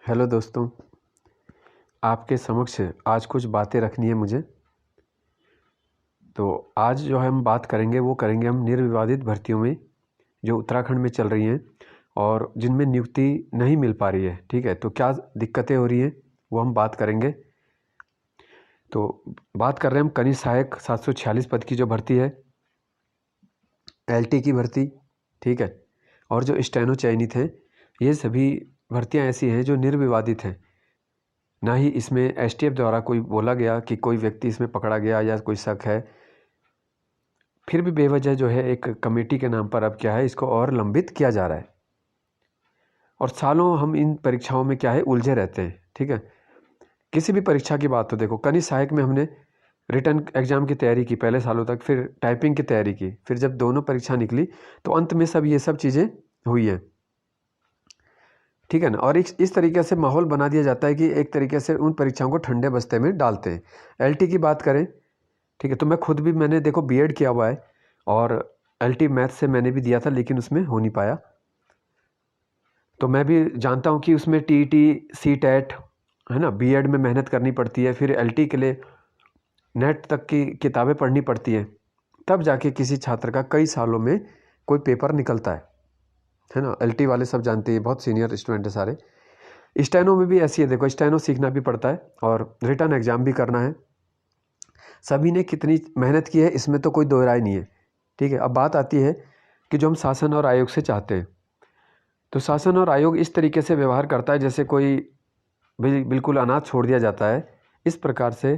Hello दोस्तों, आपके समक्ष आज कुछ बातें रखनी है मुझे। तो आज जो हम बात करेंगे वो करेंगे हम निर्विवादित भर्तियों में जो उत्तराखंड में चल रही हैं और जिनमें नियुक्ति नहीं मिल पा रही है। ठीक है, तो क्या दिक्कतें हो रही हैं वो हम बात करेंगे। तो बात कर रहे हैं हम कनिष्ठ सहायक 746 पद की जो भर्ती है, एलटी की भर्ती। ठीक है, और जो स्टेनो चयनित हैं, ये सभी भर्तियां ऐसी हैं जो निर्विवादित हैं। ना ही इसमें एसटीएफ द्वारा कोई बोला गया कि कोई व्यक्ति इसमें पकड़ा गया या कोई शक है। फिर भी बेवजह जो है एक कमेटी के नाम पर अब क्या है, इसको और लंबित किया जा रहा है और सालों हम इन परीक्षाओं में क्या है उलझे रहते हैं। ठीक है, किसी भी परीक्षा की बात हो, देखो कनिष्ठ सहायक में हमने रिटर्न एग्जाम की तैयारी की पहले सालों तक, फिर टाइपिंग की तैयारी की, फिर जब दोनों परीक्षा निकली तो अंत में सब ये सब चीज़ें हुई हैं। ठीक है ना, और इस तरीके से माहौल बना दिया जाता है कि एक तरीके से उन परीक्षाओं को ठंडे बस्ते में डालते हैं। एलटी की बात करें, ठीक है, तो मैं खुद भी मैंने देखो बीएड किया हुआ है और एलटी मैथ से मैंने भी दिया था, लेकिन उसमें हो नहीं पाया। तो मैं भी जानता हूँ कि उसमें टीईटी सीटेट है ना, बीएड में मेहनत करनी पड़ती है, फिर एलटी के लिए नेट तक की किताबें पढ़नी पड़ती हैं, तब जाके किसी छात्र का कई सालों में कोई पेपर निकलता है ना। एलटी वाले सब जानते हैं, बहुत सीनियर स्टूडेंट है सारे। स्टेनो में भी ऐसी है, देखो स्टेनो सीखना भी पड़ता है और रिटर्न एग्जाम भी करना है। सभी ने कितनी मेहनत की है इसमें तो कोई दो राय नहीं है। ठीक है, अब बात आती है कि जो हम शासन और आयोग से चाहते हैं, तो शासन और आयोग इस तरीके से व्यवहार करता है जैसे कोई बिल्कुल अनाथ छोड़ दिया जाता है। इस प्रकार से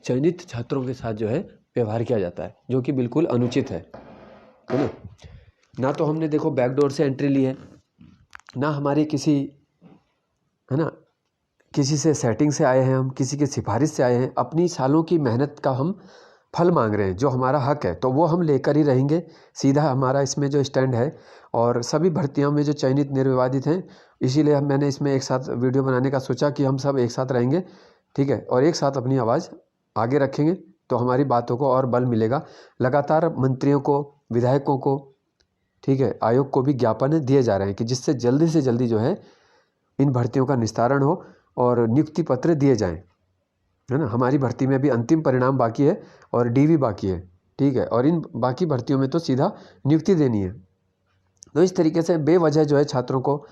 चयनित छात्रों के साथ जो है व्यवहार किया जाता है, जो कि बिल्कुल अनुचित है ना। ना तो हमने देखो बैकडोर से एंट्री ली है, ना हमारी किसी है ना किसी से सेटिंग से आए हैं, हम किसी की सिफारिश से आए हैं। अपनी सालों की मेहनत का हम फल मांग रहे हैं, जो हमारा हक है तो वो हम लेकर ही रहेंगे। सीधा हमारा इसमें जो स्टैंड है, और सभी भर्तियों में जो चयनित निर्विवादित हैं, इसीलिए मैंने इसमें एक साथ वीडियो बनाने का सोचा कि हम सब एक साथ रहेंगे। ठीक है, और एक साथ अपनी आवाज़ आगे रखेंगे तो हमारी बातों को और बल मिलेगा। लगातार मंत्रियों को, विधायकों को, ठीक है, आयोग को भी ज्ञापन दिए जा रहे हैं कि जिससे जल्दी से जल्दी जो है इन भर्तियों का निस्तारण हो और नियुक्ति पत्र दिए जाएं, है ना। हमारी भर्ती में भी अंतिम परिणाम बाकी है और डीवी बाकी है। ठीक है, और इन बाकी भर्तियों में तो सीधा नियुक्ति देनी है। तो इस तरीके से बेवजह जो है छात्रों को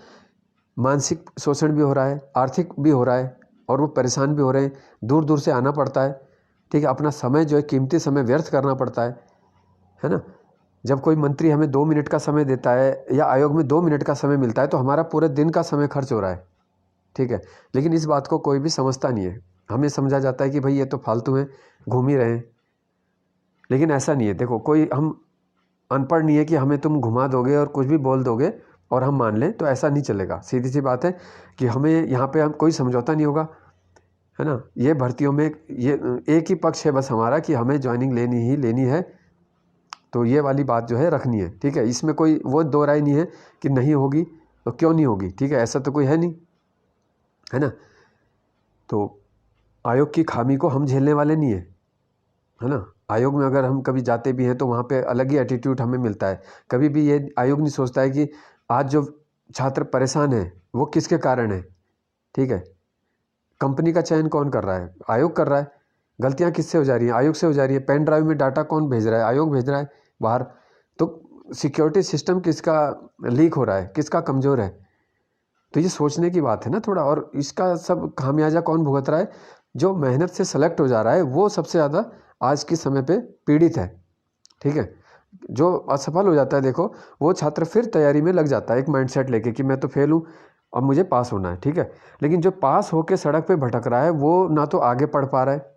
मानसिक शोषण भी हो रहा है, आर्थिक भी हो रहा है, और वो परेशान भी हो रहे हैं। दूर दूर से आना पड़ता है। ठीक है, अपना समय जो है कीमती समय व्यर्थ करना पड़ता है ना। जब कोई मंत्री हमें 2 मिनट का समय देता है या आयोग में 2 मिनट का समय मिलता है तो हमारा पूरे दिन का समय खर्च हो रहा है। ठीक है, लेकिन इस बात को कोई भी समझता नहीं है। हमें समझा जाता है कि भाई ये तो फालतू हैं, घूम ही रहे हैं, लेकिन ऐसा नहीं है। देखो कोई हम अनपढ़ नहीं है कि हमें तुम घुमा दोगे और कुछ भी बोल दोगे और हम मान लें, तो ऐसा नहीं चलेगा। सीधी सी बात है कि हमें यहाँ पे हम कोई समझौता नहीं होगा, है ना। ये भर्तियों में ये एक ही पक्ष है बस हमारा कि हमें ज्वाइनिंग लेनी ही लेनी है, तो ये वाली बात जो है रखनी है। ठीक है, इसमें कोई वो दो राय नहीं है कि नहीं होगी तो क्यों नहीं होगी। ठीक है, ऐसा तो कोई है नहीं, है ना। तो आयोग की खामी को हम झेलने वाले नहीं है ना। आयोग में अगर हम कभी जाते भी हैं तो वहाँ पे अलग ही एटीट्यूड हमें मिलता है। कभी भी ये आयोग नहीं सोचता है कि आज जो छात्र परेशान है वो किसके कारण है। ठीक है, कंपनी का चयन कौन कर रहा है? आयोग कर रहा है। गलतियाँ किससे हो जा रही हैं? आयोग से हो जा रही है। पेन ड्राइव में डाटा कौन भेज रहा है? आयोग भेज रहा है बाहर। तो सिक्योरिटी सिस्टम किसका लीक हो रहा है, किसका कमज़ोर है? तो ये सोचने की बात है ना थोड़ा। और इसका सब खामियाजा कौन भुगत रहा है? जो मेहनत से सेलेक्ट हो जा रहा है वो सबसे ज़्यादा आज के समय पे पीड़ित है। ठीक है, जो असफल हो जाता है देखो, वो छात्र फिर तैयारी में लग जाता है एक माइंडसेट लेके कि मैं तो फेल हूँ, अब मुझे पास होना है। ठीक है, लेकिन जो पास होके सड़क पे भटक रहा है वो ना तो आगे पढ़ पा रहा है,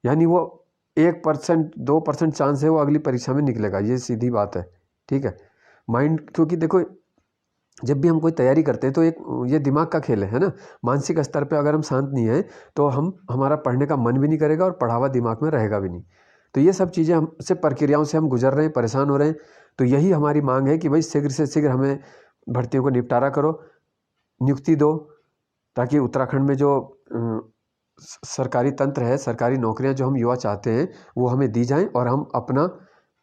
यानी वो 1% 2% चांस है वो अगली परीक्षा में निकलेगा, ये सीधी बात है। ठीक है, माइंड, क्योंकि देखो जब भी हम कोई तैयारी करते हैं तो एक ये दिमाग का खेल है ना। मानसिक स्तर पे अगर हम शांत नहीं हैं तो हमारा पढ़ने का मन भी नहीं करेगा और पढ़ा हुआ दिमाग में रहेगा भी नहीं। तो ये सब चीज़ें हमसे प्रक्रियाओं से हम गुजर रहे हैं, परेशान हो रहे हैं। तो यही हमारी मांग है कि भाई शीघ्र से शीघ्र हमें भर्तियों को निपटारा करो, नियुक्ति दो, ताकि उत्तराखंड में जो सरकारी तंत्र है, सरकारी नौकरियां जो हम युवा चाहते हैं वो हमें दी जाएं और हम अपना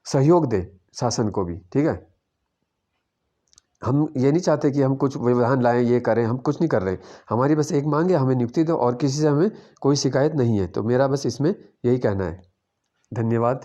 सहयोग दें शासन को भी। ठीक है, हम ये नहीं चाहते कि हम कुछ व्यवधान लाएं, ये करें, हम कुछ नहीं कर रहे। हमारी बस एक मांग है, हमें नियुक्ति दो, और किसी से हमें कोई शिकायत नहीं है। तो मेरा बस इसमें यही कहना है। धन्यवाद।